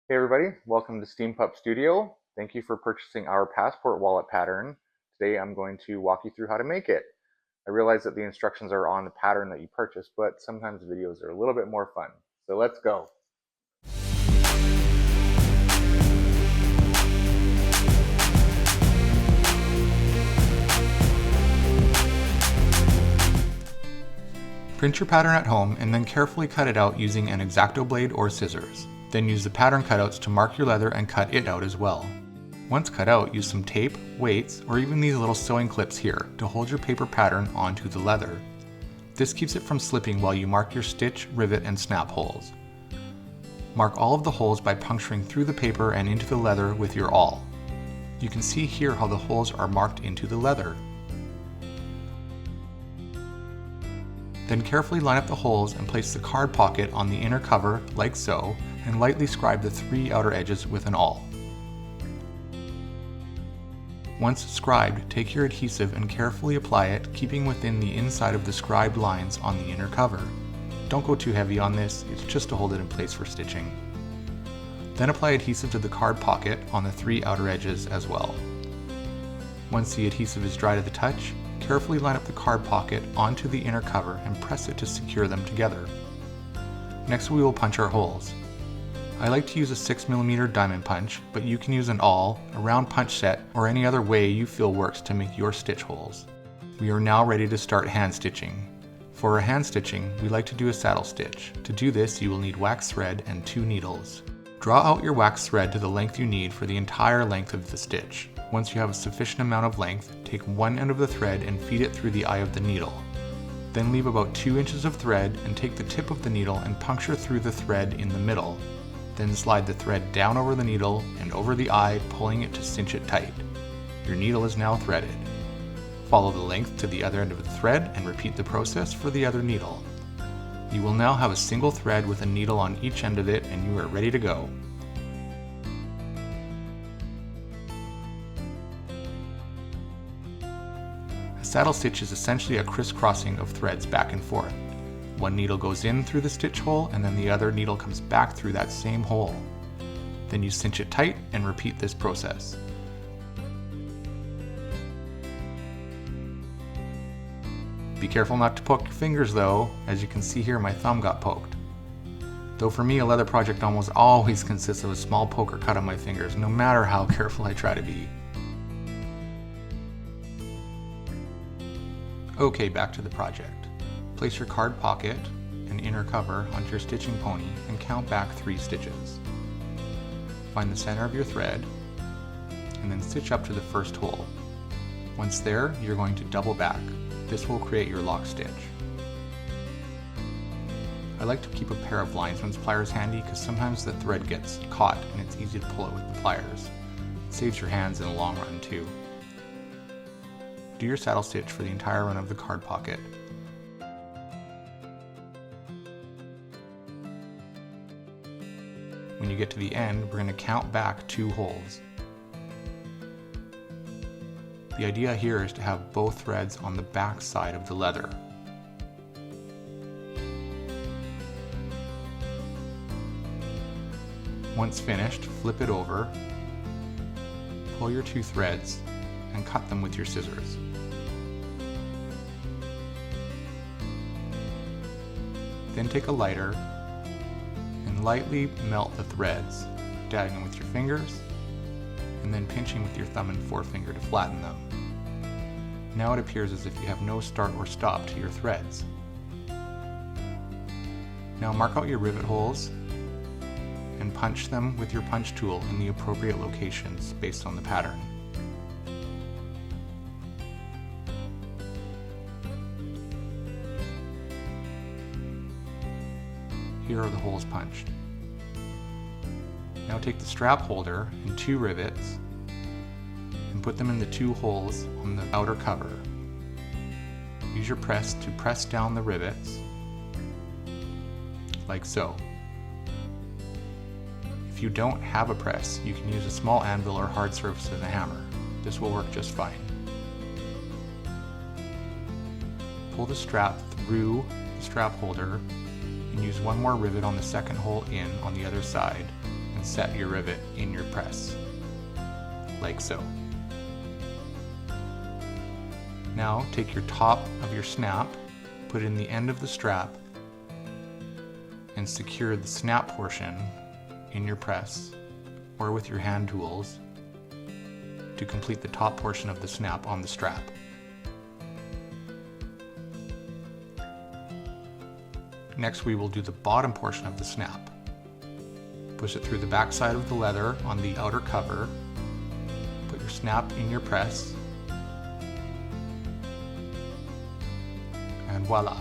Hey everybody, welcome to Steampup Studio. Thank you for purchasing our passport wallet pattern. Today I'm going to walk you through how to make it. I realize that the instructions are on the pattern that you purchased, but sometimes videos are a little bit more fun. So let's go. Print your pattern at home and then carefully cut it out using an X-Acto blade or scissors. Then use the pattern cutouts to mark your leather and cut it out as well. Once cut out, use some tape, weights, or even these little sewing clips here to hold your paper pattern onto the leather. This keeps it from slipping while you mark your stitch, rivet, and snap holes. Mark all of the holes by puncturing through the paper and into the leather with your awl. You can see here how the holes are marked into the leather. Then carefully line up the holes and place the card pocket on the inner cover like so, and lightly scribe the 3 outer edges with an awl. Once scribed, take your adhesive and carefully apply it, keeping within the inside of the scribed lines on the inner cover. Don't go too heavy on this, it's just to hold it in place for stitching. Then apply adhesive to the card pocket on the 3 outer edges as well. Once the adhesive is dry to the touch, carefully line up the card pocket onto the inner cover and press it to secure them together. Next we will punch our holes. I like to use a 6mm diamond punch, but you can use an awl, a round punch set, or any other way you feel works to make your stitch holes. We are now ready to start hand stitching. For our hand stitching, we like to do a saddle stitch. To do this, you will need wax thread and 2 needles. Draw out your wax thread to the length you need for the entire length of the stitch. Once you have a sufficient amount of length, take one end of the thread and feed it through the eye of the needle. Then leave about 2 inches of thread and take the tip of the needle and puncture through the thread in the middle. Then slide the thread down over the needle and over the eye, pulling it to cinch it tight. Your needle is now threaded. Follow the length to the other end of the thread and repeat the process for the other needle. You will now have a single thread with a needle on each end of it and you are ready to go. A saddle stitch is essentially a crisscrossing of threads back and forth. One needle goes in through the stitch hole and then the other needle comes back through that same hole. Then you cinch it tight and repeat this process. Be careful not to poke your fingers though, as you can see here my thumb got poked. Though for me a leather project almost always consists of a small poke or cut on my fingers, no matter how careful I try to be. Okay, back to the project. Place your card pocket and inner cover onto your stitching pony and count back 3 stitches. Find the center of your thread and then stitch up to the first hole. Once there, you're going to double back. This will create your lock stitch. I like to keep a pair of linesman's pliers handy because sometimes the thread gets caught and it's easy to pull it with the pliers. It saves your hands in the long run too. Do your saddle stitch for the entire run of the card pocket. When you get to the end, we're going to count back 2 holes. The idea here is to have both threads on the back side of the leather. Once finished, flip it over, pull your 2 threads, and cut them with your scissors. Then take a lighter and lightly melt the threads, dabbing them with your fingers, and then pinching with your thumb and forefinger to flatten them. Now it appears as if you have no start or stop to your threads. Now mark out your rivet holes and punch them with your punch tool in the appropriate locations based on the pattern. Here are the holes punched. Now take the strap holder and 2 rivets and put them in the 2 holes on the outer cover. Use your press to press down the rivets, like so. If you don't have a press, you can use a small anvil or hard surface as a hammer. This will work just fine. Pull the strap through the strap holder and use one more rivet on the second hole in on the other side and set your rivet in your press, like so. Now take your top of your snap, put it in the end of the strap, and secure the snap portion in your press or with your hand tools to complete the top portion of the snap on the strap. Next we will do the bottom portion of the snap. Push it through the back side of the leather on the outer cover, put your snap in your press, and voila!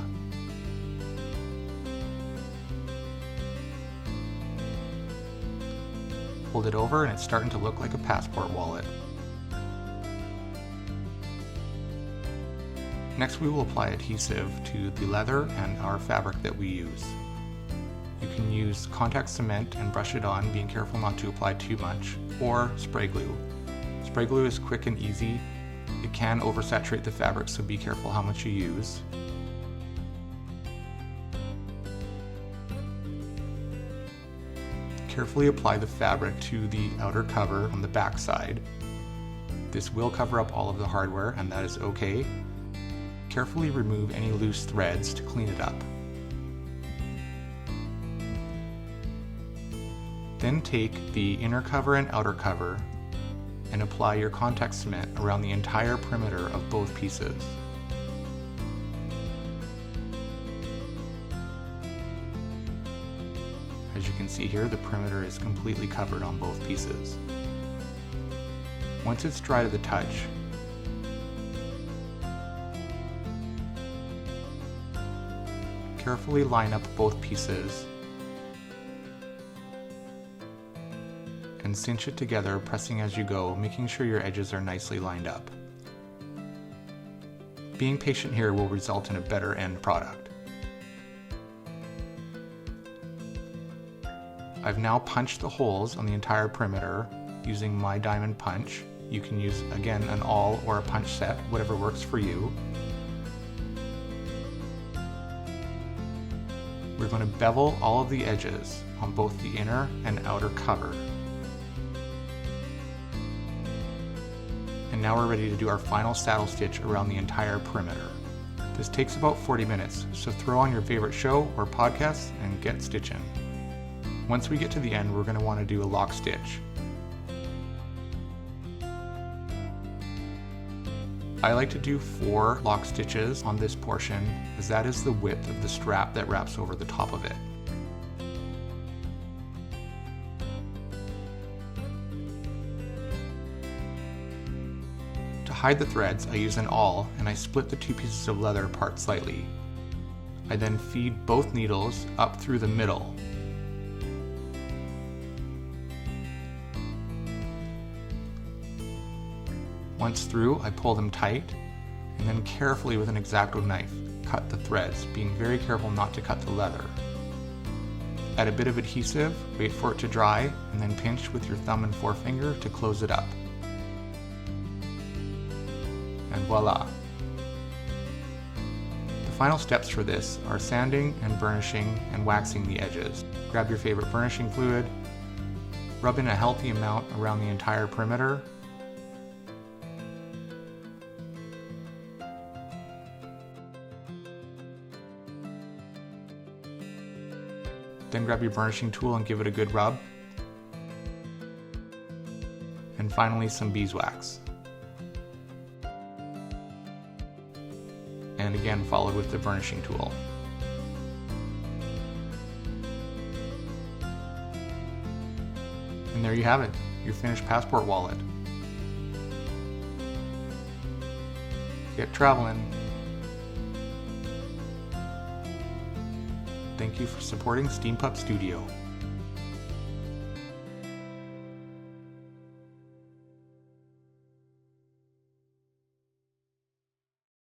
Hold it over and it's starting to look like a passport wallet. Next we will apply adhesive to the leather and our fabric that we use. You can use contact cement and brush it on, being careful not to apply too much, or spray glue. Spray glue is quick and easy. It can oversaturate the fabric, so be careful how much you use. Carefully apply the fabric to the outer cover on the back side. This will cover up all of the hardware, and that is okay. Carefully remove any loose threads to clean it up. Then take the inner cover and outer cover and apply your contact cement around the entire perimeter of both pieces. As you can see here, the perimeter is completely covered on both pieces. Once it's dry to the touch, carefully line up both pieces and cinch it together, pressing as you go, making sure your edges are nicely lined up. Being patient here will result in a better end product. I've now punched the holes on the entire perimeter using my diamond punch. You can use, again, an awl or a punch set, whatever works for you. We're going to bevel all of the edges on both the inner and outer cover. And now we're ready to do our final saddle stitch around the entire perimeter. This takes about 40 minutes, so throw on your favorite show or podcast and get stitching. Once we get to the end, we're going to want to do a lock stitch. I like to do 4 lock stitches on this portion, as that is the width of the strap that wraps over the top of it. To hide the threads, I use an awl and I split the 2 pieces of leather apart slightly. I then feed both needles up through the middle. Once through, I pull them tight, and then carefully with an X-Acto knife, cut the threads, being very careful not to cut the leather. Add a bit of adhesive, wait for it to dry, and then pinch with your thumb and forefinger to close it up. And voila! The final steps for this are sanding and burnishing and waxing the edges. Grab your favorite burnishing fluid, rub in a healthy amount around the entire perimeter, then grab your burnishing tool and give it a good rub. And finally, some beeswax. And again, followed with the burnishing tool. And there you have it, your finished passport wallet. Get traveling. Thank you for supporting Steampup Studio.